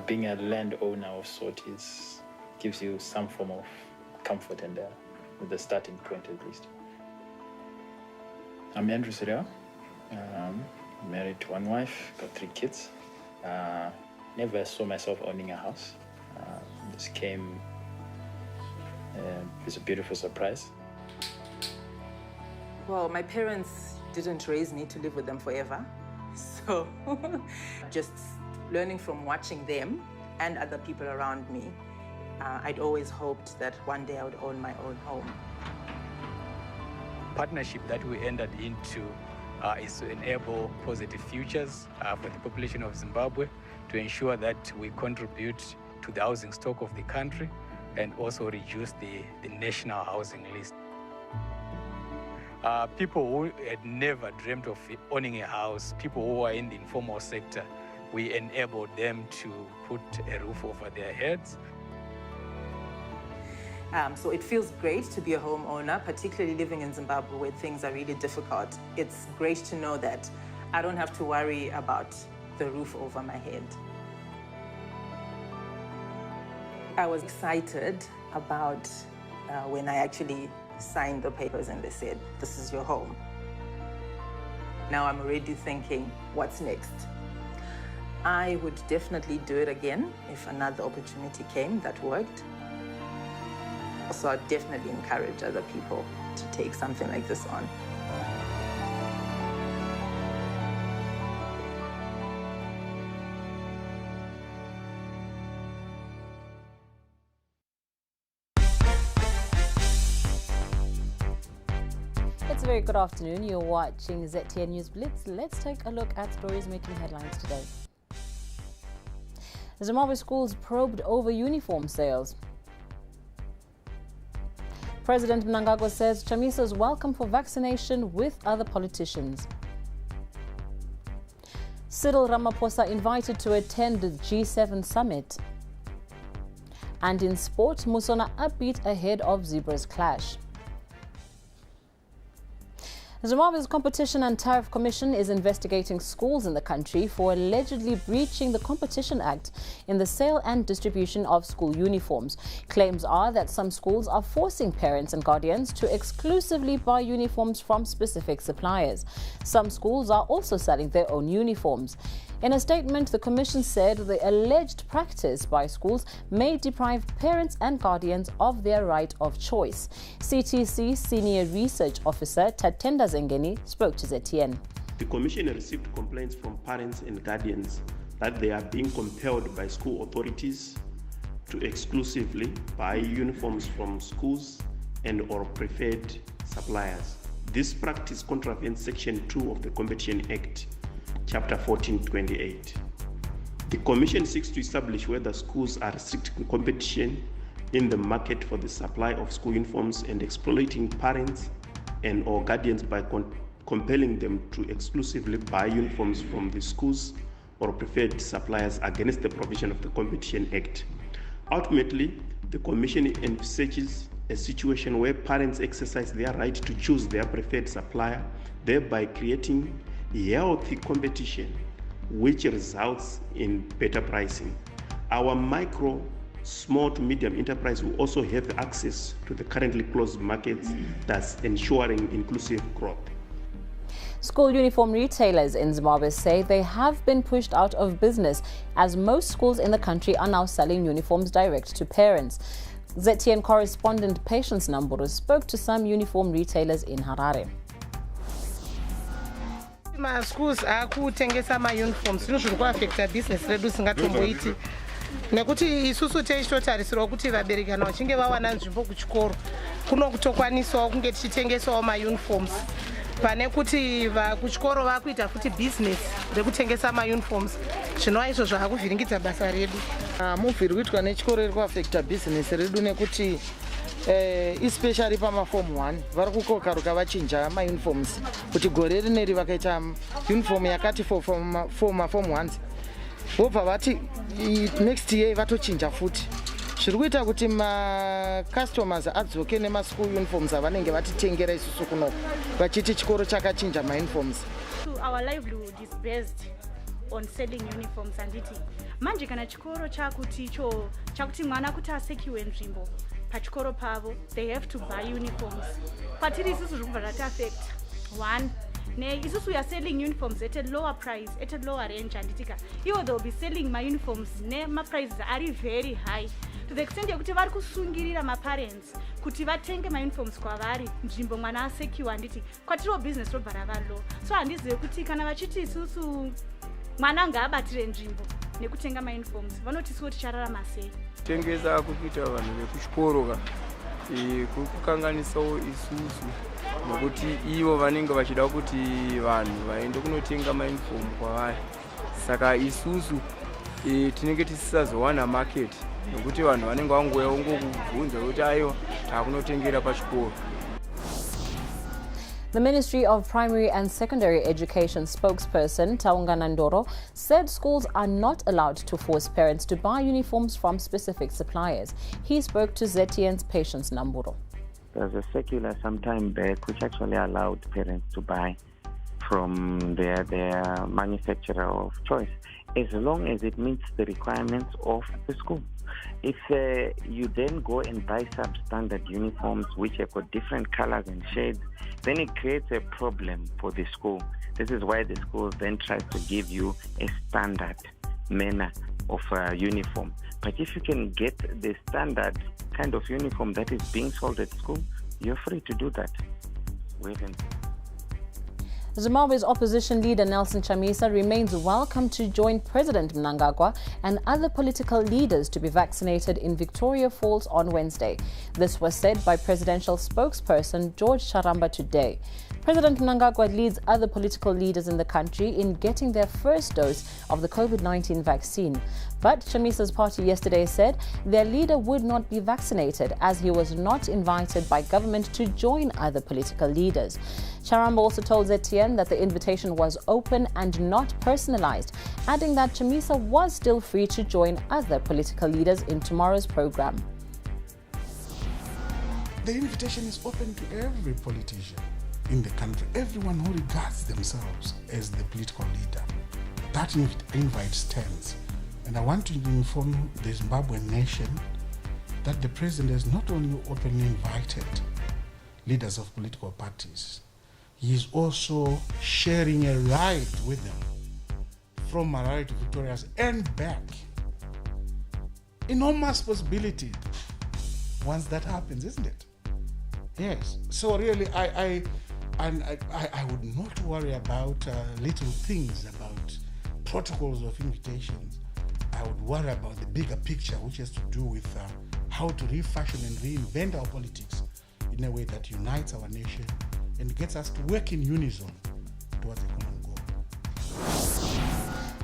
Being a landowner of sort gives you some form of comfort and the starting point at least. I'm Andrew Sirel, married to one wife, got 3 kids. Never saw myself owning a house. This came as a beautiful surprise. Well, my parents didn't raise me to live with them forever. So just learning from watching them and other people around me, I'd always hoped that one day I would own my own home. Partnership that we entered into is to enable positive futures for the population of Zimbabwe, to ensure that we contribute to the housing stock of the country and also reduce the national housing list. People who had never dreamt of owning a house, people who are in the informal sector, we enabled them to put a roof over their heads. So it feels great to be a homeowner, particularly living in Zimbabwe where things are really difficult. It's great to know that I don't have to worry about the roof over my head. I was excited about when I actually signed the papers and they said, this is your home. Now I'm already thinking, what's next? I would definitely do it again if another opportunity came that worked. So I'd definitely encourage other people to take something like this on. It's a very good afternoon. You're watching ZTN News Blitz. Let's take a look at stories making headlines today. Zimbabwe schools probed over uniform sales. President Mnangagwa says Chamisa's welcome for vaccination with other politicians. Cyril Ramaphosa invited to attend the G7 summit. And in sport, Musona upbeat ahead of Zebra's clash. Zimbabwe's Competition and Tariff Commission is investigating schools in the country for allegedly breaching the Competition Act in the sale and distribution of school uniforms. Claims are that some schools are forcing parents and guardians to exclusively buy uniforms from specific suppliers. Some schools are also selling their own uniforms. In a statement, the Commission said the alleged practice by schools may deprive parents and guardians of their right of choice. CTC Senior Research Officer Tatenda Zengeni spoke to ZTN. The Commission received complaints from parents and guardians that they are being compelled by school authorities to exclusively buy uniforms from schools and or preferred suppliers. This practice contravenes Section 2 of the Competition Act, Chapter 1428. The Commission seeks to establish whether schools are restricting competition in the market for the supply of school uniforms and exploiting parents and or guardians by compelling them to exclusively buy uniforms from the schools or preferred suppliers against the provision of the Competition Act. Ultimately, the Commission envisages a situation where parents exercise their right to choose their preferred supplier, thereby creating healthy competition, which results in better pricing. Our micro, small to medium enterprise will also have access to the currently closed markets, thus ensuring inclusive growth. School uniform retailers in Zimbabwe say they have been pushed out of business as most schools in the country are now selling uniforms direct to parents. ZTN correspondent Patience Namburu spoke to some uniform retailers in Harare. Schools akutengesa uniforms zviri kuaffecta business redu singatomboiti nekuti isusu tichitotarisirwa kuti vabereki kana vachinge vawana nzvimbo kuchikoro kunokutokwanisawo kunge tichitengesawo uniforms pane kuti kuchikoro vakuita futi business rekutengesa uniforms zvinova izvo zvakuvhiringidza basa redu. Muvhu iri kuitwa nechikoro iri kuaffecta business redu nekuti especially pamaform 1 vari kukokaruka vachinja mauniforms kuti gore rineri vakaita uniform yakati for maform 1s vobva vati next year vatochinja futi zviri kuita kuti macustomers adzoke nemaschool uniforms avanenge vatitengera isusu kunoko vachiti chikoro chakachinja mauniforms. Our livelihood is based on selling uniforms anditi manje kana chikoro chakuti mwana kuti asekiwe nzvimbo pachikoro pavo they have to buy uniforms kwatiri isusu zviri kubva zvatiaffect. One, isusu we are selling uniforms at a lower price, at a lower range anditika ivo they will be selling my uniforms nemaprices ari very high to the extent yekuti vari kusungirira maparents kuti vatenge mauniforms kwavari nzvimbo mwana asekiwa handiti kwatiriwo business robva rava low. So handizive kuti kana vachiti isusu mwana ngaabatire nzvimbo nekutenga mauniforms vanotisiwo tichararama sei. Tengesa kuita vanhu vekuchikoro kukanganisawo isusu nokuti ivo vanenge vachida kuti vanhu vaende kunotenga mauniform kwavari. Saka isusu tinenge tisisazowana market nokuti vanhu vanenge vangouya ngokubvunza kuti aiwa takunotengera pachikoro. The Ministry of Primary and Secondary Education spokesperson Taungana Ndoro said schools are not allowed to force parents to buy uniforms from specific suppliers. He spoke to ZTN's Patience Namburo. There was a circular some time back which actually allowed parents to buy from their manufacturer of choice, as long as it meets the requirements of the school. If you then go and buy substandard uniforms which have got different colors and shades, then it creates a problem for the school. This is why the school then tries to give you a standard manner of uniform. But if you can get the standard kind of uniform that is being sold at school, you're free to do that. Wait and see. Zimbabwe's opposition leader Nelson Chamisa remains welcome to join President Mnangagwa and other political leaders to be vaccinated in Victoria Falls on Wednesday. This was said by presidential spokesperson George Charamba today. President Mnangagwa leads other political leaders in the country in getting their first dose of the COVID-19 vaccine. But Chamisa's party yesterday said their leader would not be vaccinated as he was not invited by government to join other political leaders. Charamba also told ZTN that the invitation was open and not personalized, adding that Chamisa was still free to join other political leaders in tomorrow's program. The invitation is open to every politician in the country, everyone who regards themselves as the political leader. That invite stands. And I want to inform the Zimbabwean nation that the president has not only openly invited leaders of political parties, he is also sharing a ride with them from Harare to Victoria and back. Enormous possibility once that happens, isn't it? Yes. So really, I would not worry about little things, about protocols of invitations. I would worry about the bigger picture, which has to do with how to refashion and reinvent our politics in a way that unites our nation and gets us to work in unison towards a common goal.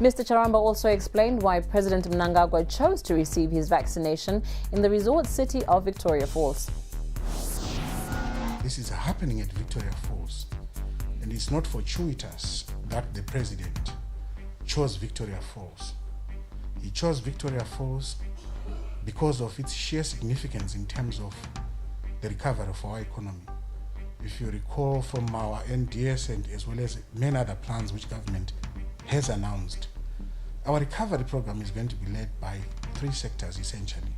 Mr. Charamba also explained why President Mnangagwa chose to receive his vaccination in the resort city of Victoria Falls. This is happening at Victoria Falls, and it's not fortuitous that the president chose Victoria Falls. He chose Victoria Falls because of its sheer significance in terms of the recovery of our economy. If you recall from our NDS and as well as many other plans which government has announced, our recovery program is going to be led by three sectors essentially: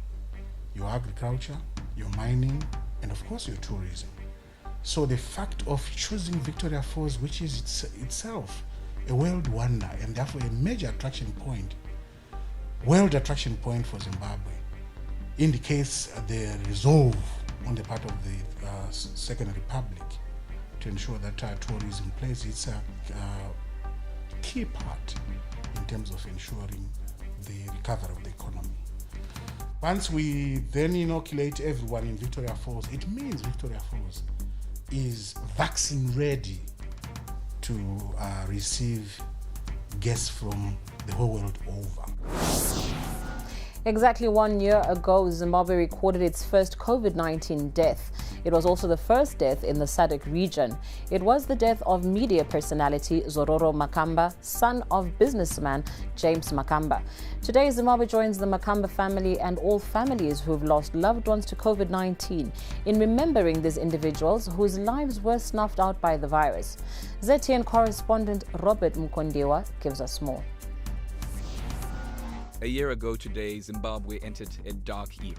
your agriculture, your mining, and of course your tourism. So the fact of choosing Victoria Falls, which is itself a world wonder and therefore a major attraction point, world attraction point for Zimbabwe, indicates the resolve on the part of the Second Republic to ensure that tourism plays its key part in terms of ensuring the recovery of the economy. Once we then inoculate everyone in Victoria Falls, it means Victoria Falls is vaccine ready to receive guests from the whole world over. Exactly 1 year ago, Zimbabwe recorded its first COVID-19 death. It was also the first death in the SADC region. It was the death of media personality Zororo Makamba, son of businessman James Makamba. Today, Zimbabwe joins the Makamba family and all families who've lost loved ones to COVID-19 in remembering these individuals whose lives were snuffed out by the virus. ZTN correspondent Robert Mkondiwa gives us more. A year ago today, Zimbabwe entered a dark era,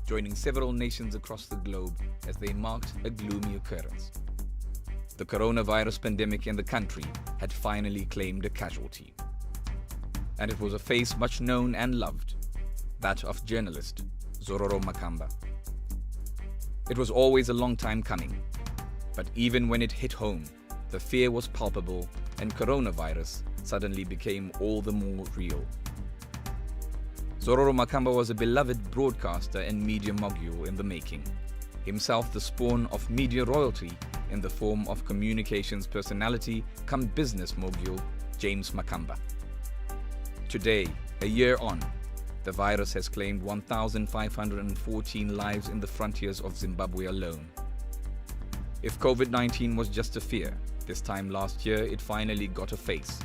joining several nations across the globe as they marked a gloomy occurrence. The coronavirus pandemic in the country had finally claimed a casualty. And it was a face much known and loved, that of journalist Zororo Makamba. It was always a long time coming, but even when it hit home, the fear was palpable and coronavirus suddenly became all the more real. Zororo Makamba was a beloved broadcaster and media mogul in the making, himself the spawn of media royalty in the form of communications personality come business mogul James Makamba. Today, a year on, the virus has claimed 1,514 lives in the frontiers of Zimbabwe alone. If COVID-19 was just a fear, this time last year it finally got a face,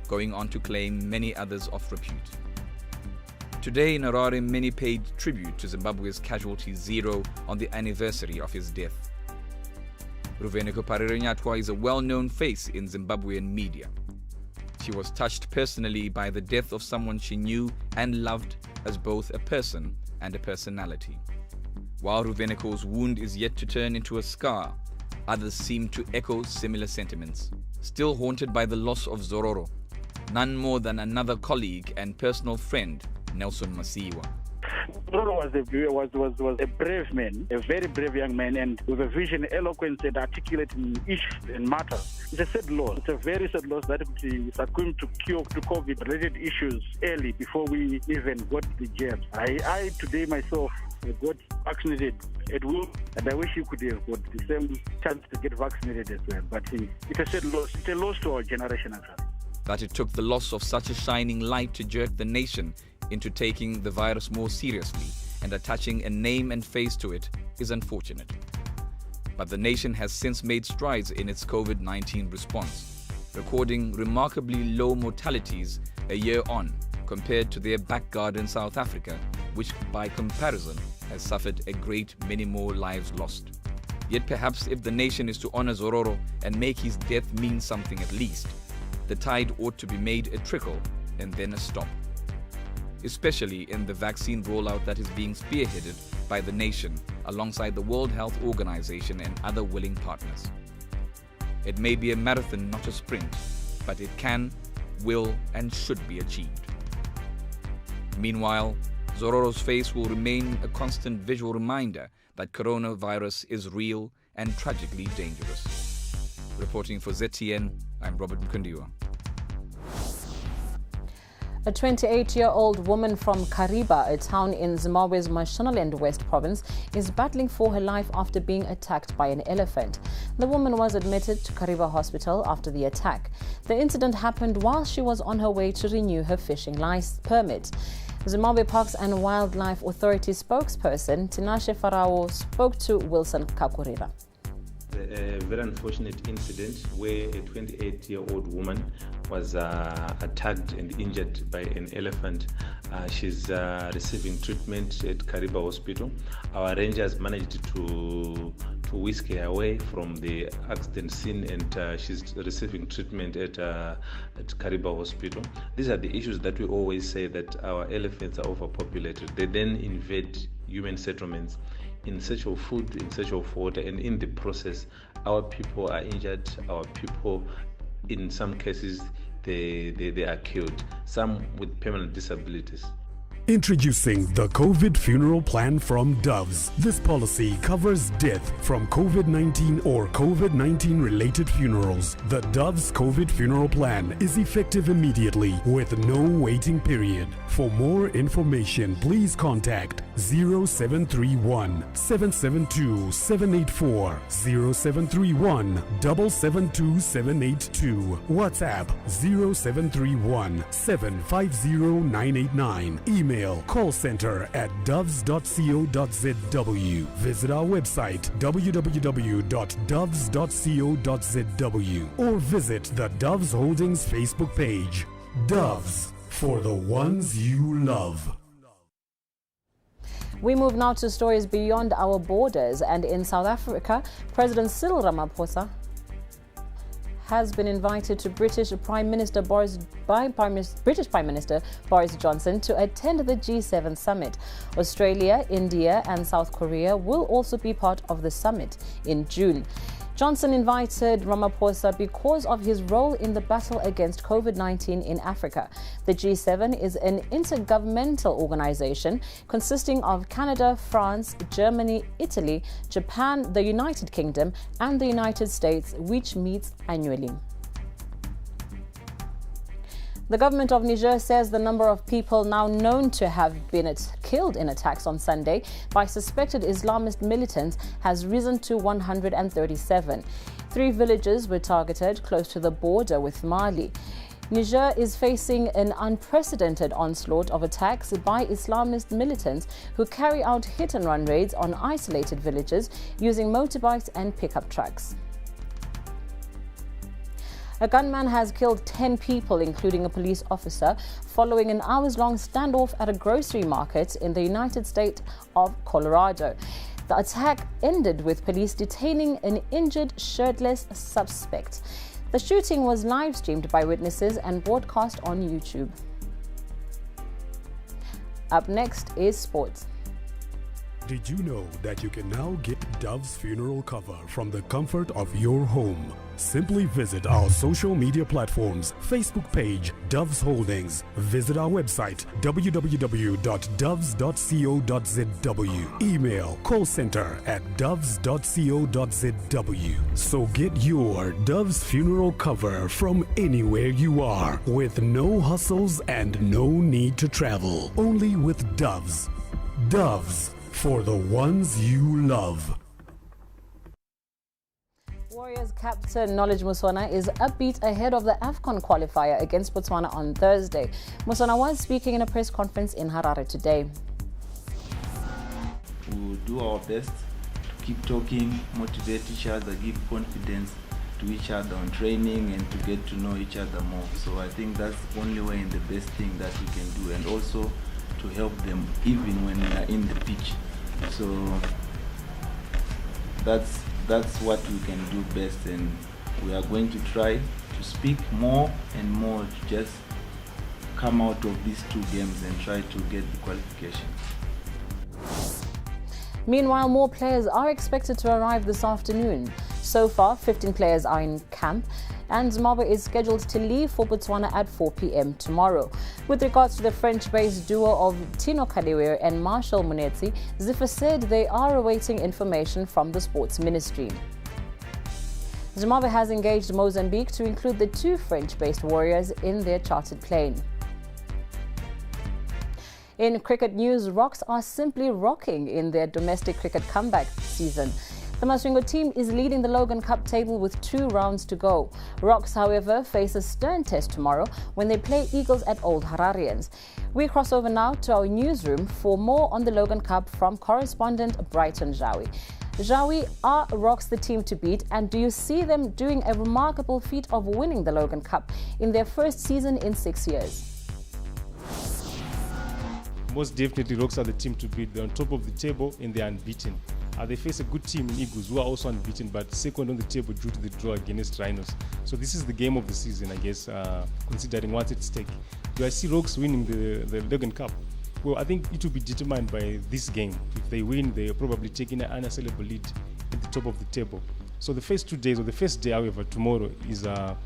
going on to claim many others of repute. Today in Harare, many paid tribute to Zimbabwe's casualty zero on the anniversary of his death. Ruveneko Parire-Nyatwa is a well-known face in Zimbabwean media. She was touched personally by the death of someone she knew and loved as both a person and a personality. While Ruveneko's wound is yet to turn into a scar, others seem to echo similar sentiments. Still haunted by the loss of Zororo, none more than another colleague and personal friend, Nelson Masiwa. Zororo was a brave man, a very brave young man, and with a vision, eloquence, and articulate in issues and matters. It's a sad loss. It's a very sad loss that we succumbed to COVID-related issues early before we even got the jabs. I today myself got vaccinated at will, and I wish you could have got the same chance to get vaccinated as well. But it's a sad loss. It's a loss to our generation as well. That it took the loss of such a shining light to jerk the nation into taking the virus more seriously and attaching a name and face to it is unfortunate. But the nation has since made strides in its COVID-19 response, recording remarkably low mortalities a year on compared to their back garden South Africa, which by comparison has suffered a great many more lives lost. Yet perhaps if the nation is to honor Zororo and make his death mean something at least, the tide ought to be made a trickle and then a stop, especially in the vaccine rollout that is being spearheaded by the nation alongside the World Health Organization and other willing partners. It may be a marathon, not a sprint, but it can, will, and should be achieved. Meanwhile, Zororo's face will remain a constant visual reminder that coronavirus is real and tragically dangerous. Reporting for ZTN, I'm Robert Mkundiwa. A 28-year-old woman from Kariba, a town in Zimbabwe's Mashonaland West province, is battling for her life after being attacked by an elephant. The woman was admitted to Kariba Hospital after the attack. The incident happened while she was on her way to renew her fishing permit. Zimbabwe Parks and Wildlife Authority spokesperson Tinashe Farao spoke to Wilson Kakurira. A very unfortunate incident where a 28-year-old woman was attacked and injured by an elephant. She's receiving treatment at Kariba Hospital. Our rangers managed to whisk her away from the accident scene, and she's receiving treatment at Kariba Hospital. These are the issues that we always say, that our elephants are overpopulated. They then invade human settlements in search of food, in search of water, and in the process, our people are injured, our people, in some cases, they are killed, some with permanent disabilities. Introducing the COVID funeral plan from Doves. This policy covers death from COVID-19 or COVID-19 related funerals. The Doves COVID funeral plan is effective immediately with no waiting period. For more information, please contact 0731 772 784, 0731 772 782, WhatsApp 0731 750 989, email callcenter@doves.co.zw. Visit our website www.doves.co.zw or visit the Doves Holdings Facebook page. Doves, for the ones you love. We move now to stories beyond our borders, and in South Africa, President Cyril Ramaphosa has been invited to British Prime Minister Boris Johnson to attend the G7 summit. Australia, India and South Korea will also be part of the summit in June. Johnson invited Ramaphosa because of his role in the battle against COVID-19 in Africa. The G7 is an intergovernmental organization consisting of Canada, France, Germany, Italy, Japan, the United Kingdom and the United States, which meets annually. The government of Niger says the number of people now known to have been killed in attacks on Sunday by suspected Islamist militants has risen to 137. 3 villages were targeted close to the border with Mali. Niger is facing an unprecedented onslaught of attacks by Islamist militants who carry out hit-and-run raids on isolated villages using motorbikes and pickup trucks. A gunman has killed 10 people, including a police officer, following an hours-long standoff at a grocery market in the United States of Colorado. The attack ended with police detaining an injured, shirtless suspect. The shooting was live-streamed by witnesses and broadcast on YouTube. Up next is sports. Did you know that you can now get Dove's funeral cover from the comfort of your home? Simply visit our social media platforms, Facebook page, Doves Holdings. Visit our website, www.doves.co.zw. Email callcenter@doves.co.zw. So get your Dove's funeral cover from anywhere you are, with no hustles and no need to travel. Only with Doves. Doves, for the ones you love. Warriors captain Knowledge Musona is upbeat ahead of the AFCON qualifier against Botswana on Thursday. Musona was speaking in a press conference in Harare today. We'll do our best to keep talking, motivate each other, give confidence to each other on training and to get to know each other more. So I think that's the only way and the best thing that we can do, and also to help them even when we are in the pitch. So that's what we can do best, and we are going to try to speak more and more to just come out of these 2 games and try to get the qualification. Meanwhile, more players are expected to arrive this afternoon. So far, 15 players are in camp, and Zimbabwe is scheduled to leave for Botswana at 4 p.m. tomorrow. With regards to the French-based duo of Tino Kadewere and Marshall Munetsi, Ziffa said they are awaiting information from the sports ministry. Zimbabwe has engaged Mozambique to include the 2 French-based Warriors in their chartered plane. In cricket news, Rocks are simply rocking in their domestic cricket comeback season. The Masvingo team is leading the Logan Cup table with 2 rounds to go. Rocks, however, face a stern test tomorrow when they play Eagles at Old Hararians. We cross over now to our newsroom for more on the Logan Cup from correspondent Brighton Jawi. Jawi, are Rocks the team to beat, and do you see them doing a remarkable feat of winning the Logan Cup in their first season in 6 years? Most definitely, Rocks are the team to beat. They're on top of the table and they're unbeaten. They face a good team in Eagles, who are also unbeaten, but second on the table due to the draw against Rhinos. So this is the game of the season, I guess, considering what's at stake. Do I see Rocks winning the Logan Cup? Well, I think it will be determined by this game. If they win, they're probably taking an unassailable lead at the top of the table. So the first 2 days, or the first day, however, tomorrow is a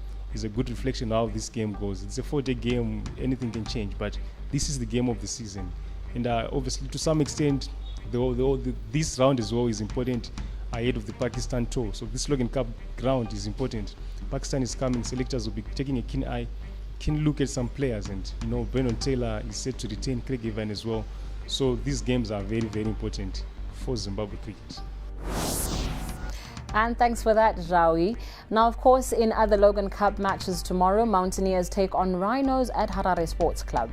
good reflection of how this game goes. It's a 4-day game, anything can change, but this is the game of the season. And obviously, to some extent, this round as well is important ahead of the Pakistan tour. So this Logan Cup ground is important. Pakistan is coming, selectors will be taking a keen look at some players, and Brennan Taylor is set to retain Craig Evan as well. So these games are very, very important for Zimbabwe cricket. And thanks for that, Jawi. Now, of course, in other Logan Cup matches tomorrow, Mountaineers take on Rhinos at Harare Sports Club.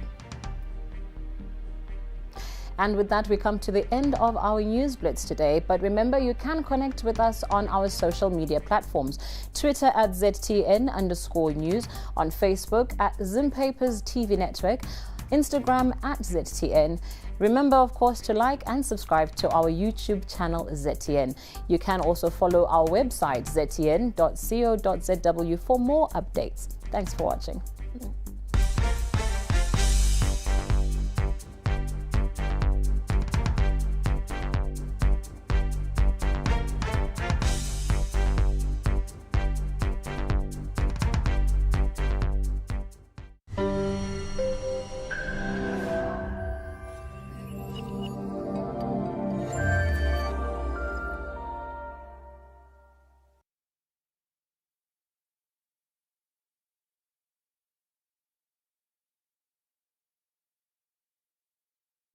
And with that, we come to the end of our News Blitz today. But remember, you can connect with us on our social media platforms. Twitter at ZTN_news, on Facebook at Zimpapers TV Network, Instagram @ZTN. Remember, of course, to like and subscribe to our YouTube channel ZTN. You can also follow our website ztn.co.zw for more updates. Thanks for watching.